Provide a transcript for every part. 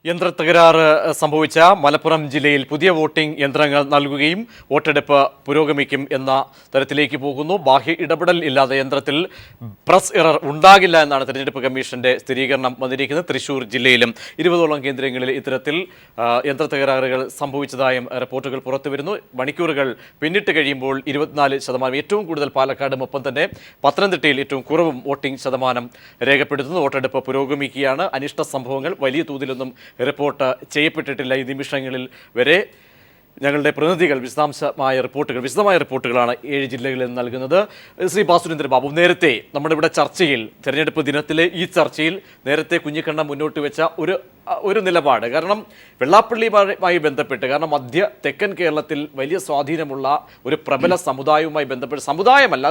യന്ത്രത്തകരാറ് സംഭവിച്ച മലപ്പുറം ജില്ലയിൽ പുതിയ വോട്ടിംഗ് യന്ത്രങ്ങൾ നൽകുകയും വോട്ടെടുപ്പ് പുരോഗമിക്കും എന്ന തരത്തിലേക്ക് പോകുന്നു. ബാഹ്യ ഇടപെടൽ ഇല്ലാതെ യന്ത്രത്തിൽ പ്രസ് എറർ ഉണ്ടാകില്ല എന്നാണ് തെരഞ്ഞെടുപ്പ് കമ്മീഷന്റെ സ്ഥിരീകരണം വന്നിരിക്കുന്നത്. തൃശൂർ ജില്ലയിലും 20ഓളം കേന്ദ്രങ്ങളിൽ ഇത്തരത്തിൽ യന്ത്രത്തകരാറുകൾ സംഭവിച്ചതായും റിപ്പോർട്ടുകൾ പുറത്തുവരുന്നു. മണിക്കൂറുകൾ പിന്നിട്ട് കഴിയുമ്പോൾ 24%, ഏറ്റവും കൂടുതൽ പാലക്കാടും ഒപ്പം തന്നെ പത്തനംതിട്ടയിൽ ഏറ്റവും കുറവും വോട്ടിംഗ് ശതമാനം രേഖപ്പെടുത്തുന്നു. വോട്ടെടുപ്പ് പുരോഗമിക്കുകയാണ്. അനിഷ്ട സംഭവങ്ങൾ വലിയ തോതിലൊന്നും റിപ്പോർട്ട് ചെയ്യപ്പെട്ടിട്ടില്ല. ഈ നിമിഷങ്ങളിൽ വരെ ഞങ്ങളുടെ പ്രതിനിധികൾ വിശദമായ റിപ്പോർട്ടുകളാണ് 7 ജില്ലകളിൽ നൽകുന്നത്. ശ്രീ ബാസുരേന്ദ്ര ബാബു, നേരത്തെ നമ്മുടെ ഇവിടെ ചർച്ചയിൽ, തെരഞ്ഞെടുപ്പ് ദിനത്തിലെ ഈ ചർച്ചയിൽ നേരത്തെ കുഞ്ഞിക്കണ്ണൻ മുന്നോട്ട് വെച്ച ഒരു നിലപാട്, കാരണം വെള്ളാപ്പള്ളിയുമായി ബന്ധപ്പെട്ട്, കാരണം മധ്യ തെക്കൻ കേരളത്തിൽ വലിയ സ്വാധീനമുള്ള ഒരു പ്രബല സമുദായവുമായി ബന്ധപ്പെട്ട്, സമുദായമല്ല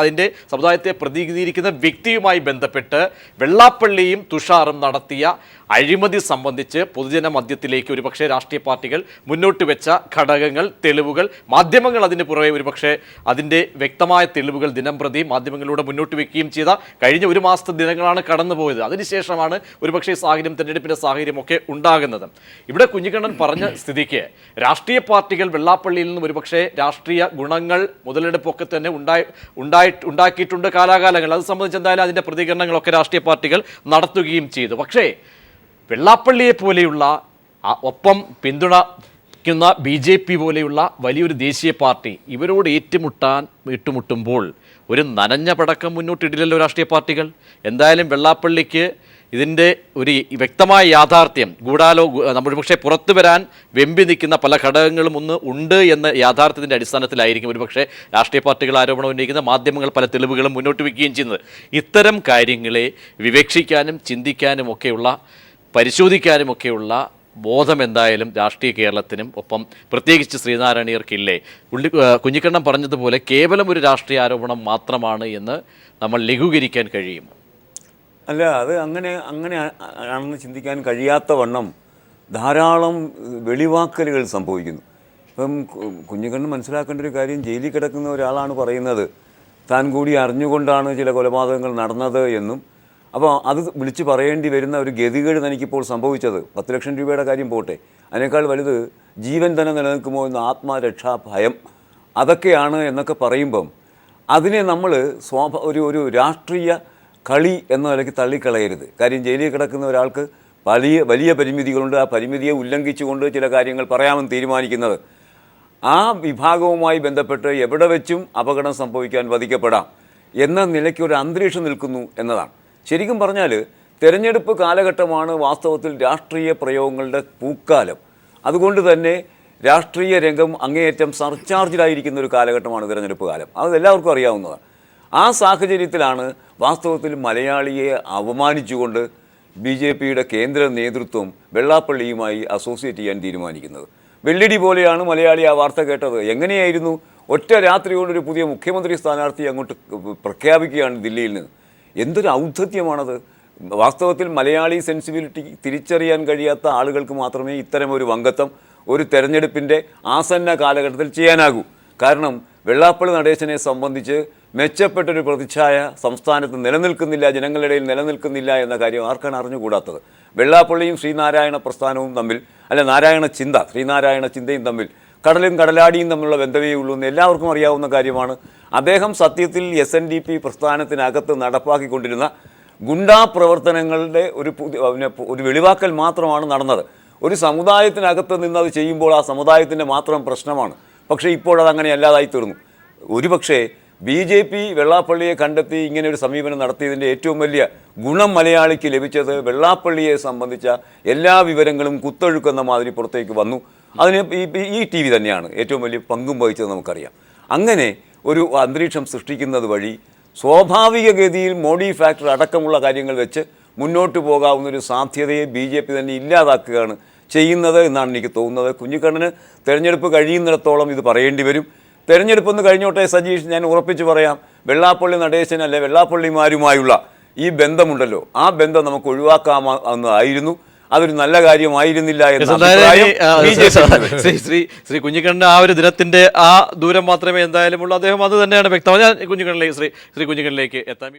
അതിൻ്റെ സമുദായത്തെ പ്രതിനിധീകരിക്കുന്ന വ്യക്തിയുമായി ബന്ധപ്പെട്ട് വെള്ളാപ്പള്ളിയും തുഷാറും നടത്തിയ അഴിമതി സംബന്ധിച്ച് പൊതുജന മധ്യത്തിലേക്ക് ഒരുപക്ഷെ രാഷ്ട്രീയ പാർട്ടികൾ മുന്നോട്ട് വെച്ച ഘടകങ്ങൾ, തെളിവുകൾ, മാധ്യമങ്ങൾ അതിന് പുറമെ ഒരുപക്ഷെ അതിൻ്റെ വ്യക്തമായ തെളിവുകൾ ദിനംപ്രതി മാധ്യമങ്ങളിലൂടെ മുന്നോട്ട് വെക്കുകയും ചെയ്ത കഴിഞ്ഞ ഒരു മാസത്തെ ദിനങ്ങളാണ് കടന്നുപോയത്. അതിനുശേഷമാണ് ഒരുപക്ഷെ സാഹചര്യം, തെരഞ്ഞെടുപ്പിൻ്റെ സാഹചര്യമൊക്കെ ഉണ്ടാകുന്നത്. ഇവിടെ കുഞ്ഞിക്കണ്ണൻ പറഞ്ഞ സ്ഥിതിക്ക് രാഷ്ട്രീയ പാർട്ടികൾ വെള്ളാപ്പള്ളിയിൽ നിന്നും ഒരുപക്ഷെ രാഷ്ട്രീയ ഗുണങ്ങൾ, മുതലെടുപ്പൊക്കെ തന്നെ ഉണ്ടാക്കിയിട്ടുണ്ട് കാലാകാലങ്ങൾ. അത് സംബന്ധിച്ച് എന്തായാലും അതിൻ്റെ പ്രതികരണങ്ങളൊക്കെ രാഷ്ട്രീയ പാർട്ടികൾ നടത്തുകയും ചെയ്തു. പക്ഷേ വെള്ളാപ്പള്ളിയെ പോലെയുള്ള, ഒപ്പം പിന്തുണയ്ക്കുന്ന BJP പോലെയുള്ള വലിയൊരു ദേശീയ പാർട്ടി ഇവരോട് ഏറ്റുമുട്ടുമ്പോൾ ഒരു നനഞ്ഞ പടക്കം മുന്നോട്ടിടില്ലല്ലോ രാഷ്ട്രീയ പാർട്ടികൾ. എന്തായാലും വെള്ളാപ്പള്ളിക്ക് ഇതിൻ്റെ ഒരു വ്യക്തമായ യാഥാർത്ഥ്യം, നമ്മൾ പക്ഷേ പുറത്തു വരാൻ വെമ്പി നിൽക്കുന്ന പല ഘടകങ്ങളും ഉണ്ട് എന്ന യാഥാർത്ഥ്യത്തിൻ്റെ അടിസ്ഥാനത്തിലായിരിക്കും ഒരുപക്ഷെ രാഷ്ട്രീയ പാർട്ടികൾ ആരോപണം ഉന്നയിക്കുന്ന, മാധ്യമങ്ങൾ പല തെളിവുകളും മുന്നോട്ട് വയ്ക്കുകയും ചെയ്യുന്നത്. ഇത്തരം കാര്യങ്ങളെ വിവേക്ഷിക്കാനും ചിന്തിക്കാനും ഒക്കെയുള്ള, പരിശോധിക്കാനുമൊക്കെയുള്ള ബോധം എന്തായാലും രാഷ്ട്രീയ കേരളത്തിനും ഒപ്പം പ്രത്യേകിച്ച് ശ്രീനാരായണീയർക്കില്ലേ. കുഞ്ഞിക്കണ്ണൻ പറഞ്ഞതുപോലെ കേവലം ഒരു രാഷ്ട്രീയ ആരോപണം മാത്രമാണ് എന്ന് നമ്മൾ ലഘൂകരിക്കാൻ കഴിയും. അല്ല, അത് അങ്ങനെ ആണെന്ന് ചിന്തിക്കാൻ കഴിയാത്ത വണ്ണം ധാരാളം വെളിവാക്കലുകൾ സംഭവിക്കുന്നു. ഇപ്പം കുഞ്ഞിക്കണ്ണൻ മനസ്സിലാക്കേണ്ട ഒരു കാര്യം, ജയിലിൽ കിടക്കുന്ന ഒരാളാണ് പറയുന്നത് താൻ കൂടി അറിഞ്ഞുകൊണ്ടാണ് ചില കൊലപാതകങ്ങൾ നടന്നത് എന്നും, അപ്പോൾ അത് വിളിച്ച് പറയേണ്ടി വരുന്ന ഒരു ഗതികേട് തനിക്കിപ്പോൾ സംഭവിച്ചത്. 10 ലക്ഷം രൂപയുടെ കാര്യം പോട്ടെ, അതിനേക്കാൾ വലുത് ജീവൻ തന്നെ നിലനിൽക്കുമോ എന്ന ആത്മരക്ഷാ ഭയം, അതൊക്കെയാണ് എന്നൊക്കെ പറയുമ്പം അതിനെ നമ്മൾ ഒരു രാഷ്ട്രീയ കളി എന്ന നിലയ്ക്ക് തള്ളിക്കളയരുത്. കാര്യം ജയിലിൽ കിടക്കുന്ന ഒരാൾക്ക് വലിയ പരിമിതികളുണ്ട്. ആ പരിമിതിയെ ഉല്ലംഘിച്ചുകൊണ്ട് ചില കാര്യങ്ങൾ പറയാമെന്ന് തീരുമാനിക്കുന്നത് ആ വിഭാഗവുമായി ബന്ധപ്പെട്ട് എവിടെ വെച്ചും അപകടം സംഭവിക്കാൻ വധിക്കപ്പെടാം എന്ന നിലയ്ക്ക് ഒരു അന്തരീക്ഷം നിൽക്കുന്നു എന്നതാണ്. ശരിക്കും പറഞ്ഞാൽ തെരഞ്ഞെടുപ്പ് കാലഘട്ടമാണ് വാസ്തവത്തിൽ രാഷ്ട്രീയ പ്രയോഗങ്ങളുടെ പൂക്കാലം. അതുകൊണ്ട് തന്നെ രാഷ്ട്രീയ രംഗം അങ്ങേയറ്റം സർചാർജിലായിരിക്കുന്ന ഒരു കാലഘട്ടമാണ് തിരഞ്ഞെടുപ്പ് കാലം. അത് എല്ലാവർക്കും അറിയാവുന്നതാണ്. ആ സാഹചര്യത്തിലാണ് വാസ്തവത്തിൽ മലയാളിയെ അവമാനിച്ചുകൊണ്ട് BJPയുടെ കേന്ദ്ര നേതൃത്വം വെള്ളാപ്പള്ളിയുമായി അസോസിയേറ്റ് ചെയ്യാൻ തീരുമാനിക്കുന്നത്. വെള്ളിടി പോലെയാണ് മലയാളി ആ വാർത്ത കേട്ടത്. എങ്ങനെയായിരുന്നു? ഒറ്റ രാത്രി കൊണ്ടൊരു പുതിയ മുഖ്യമന്ത്രി സ്ഥാനാർത്ഥി അങ്ങോട്ട് പ്രഖ്യാപിക്കുകയാണ് ദില്ലിയിൽ നിന്ന്. എന്തൊരു ഔദ്ധത്യമാണത്! വാസ്തവത്തിൽ മലയാളി സെൻസിബിലിറ്റി തിരിച്ചറിയാൻ കഴിയാത്ത ആളുകൾക്ക് മാത്രമേ ഇത്തരമൊരു വങ്കത്വം ഒരു തെരഞ്ഞെടുപ്പിൻ്റെ ആസന്ന കാലഘട്ടത്തിൽ ചെയ്യാനാകൂ. കാരണം വെള്ളാപ്പള്ളി നടേശനെ സംബന്ധിച്ച് മെച്ചപ്പെട്ടൊരു പ്രതിച്ഛായ സംസ്ഥാനത്ത് നിലനിൽക്കുന്നില്ല, ജനങ്ങളുടെ ഇടയിൽ നിലനിൽക്കുന്നില്ല എന്ന കാര്യം ആർക്കാണ് അറിഞ്ഞുകൂടാത്തത്? വെള്ളാപ്പള്ളിയും ശ്രീനാരായണ പ്രസ്ഥാനവും തമ്മിൽ, ശ്രീനാരായണ ചിന്തയും തമ്മിൽ കടലും കടലാടിയും തമ്മിലുള്ള ബന്ധമേ ഉള്ളൂ എന്ന് എല്ലാവർക്കും അറിയാവുന്ന കാര്യമാണ്. അദ്ദേഹം സത്യത്തിൽ SNDP പ്രസ്ഥാനത്തിനകത്ത് നടപ്പാക്കിക്കൊണ്ടിരുന്ന ഗുണ്ടാ പ്രവർത്തനങ്ങളുടെ ഒരു വെളിവാക്കൽ മാത്രമാണ് നടന്നത്. ഒരു സമുദായത്തിനകത്ത് നിന്നത് ചെയ്യുമ്പോൾ ആ സമുദായത്തിൻ്റെ മാത്രം പ്രശ്നമാണ്. പക്ഷേ ഇപ്പോഴതങ്ങനെ അല്ലാതായി തീർന്നു. ഒരുപക്ഷേ BJP വെള്ളാപ്പള്ളിയെ കണ്ടെത്തി ഇങ്ങനെ ഒരു സമീപനം നടത്തിയതിൻ്റെ ഏറ്റവും വലിയ ഗുണം മലയാളിക്ക് ലഭിച്ചത് വെള്ളാപ്പള്ളിയെ സംബന്ധിച്ച എല്ലാ വിവരങ്ങളും കുത്തൊഴുക്കുന്ന മാതിരി പുറത്തേക്ക് വന്നു. അതിന് ഈ TV തന്നെയാണ് ഏറ്റവും വലിയ പങ്കും വഹിച്ചത് നമുക്കറിയാം. അങ്ങനെ ഒരു അന്തരീക്ഷം സൃഷ്ടിക്കുന്നത് വഴി സ്വാഭാവികഗതിയിൽ മോഡി ഫാക്ടർ അടക്കമുള്ള കാര്യങ്ങൾ വെച്ച് മുന്നോട്ട് പോകാവുന്നൊരു സാധ്യതയെ BJP തന്നെ ഇല്ലാതാക്കുകയാണ് ചെയ്യുന്നത് എന്നാണ് എനിക്ക് തോന്നുന്നത്. കുഞ്ഞിക്കണ്ണന് തെരഞ്ഞെടുപ്പ് കഴിയുന്നിടത്തോളം ഇത് പറയേണ്ടി വരും. തെരഞ്ഞെടുപ്പൊന്ന് കഴിഞ്ഞോട്ടെ സജീഷ്, ഞാൻ ഉറപ്പിച്ച് പറയാം, വെള്ളാപ്പള്ളി നടേശൻ അല്ലെ വെള്ളാപ്പള്ളിമാരുമായുള്ള ഈ ബന്ധമുണ്ടല്ലോ, ആ ബന്ധം നമുക്ക് ഒഴിവാക്കാമെന്നായിരുന്നു. അതൊരു നല്ല കാര്യമായിരുന്നില്ല ശ്രീ കുഞ്ഞിക്കണ്ണന്റെ ആ ഒരു ദിനത്തിന്റെ ആ ദൂരം മാത്രമേ എന്തായാലും ഉള്ളൂ. അദ്ദേഹം അത് തന്നെയാണ് വ്യക്തം. ഞാൻ കുഞ്ഞിക്കണ്ണനിലേക്ക് ശ്രീ കുഞ്ഞിക്കണ്ണനിലേക്ക് എത്താം.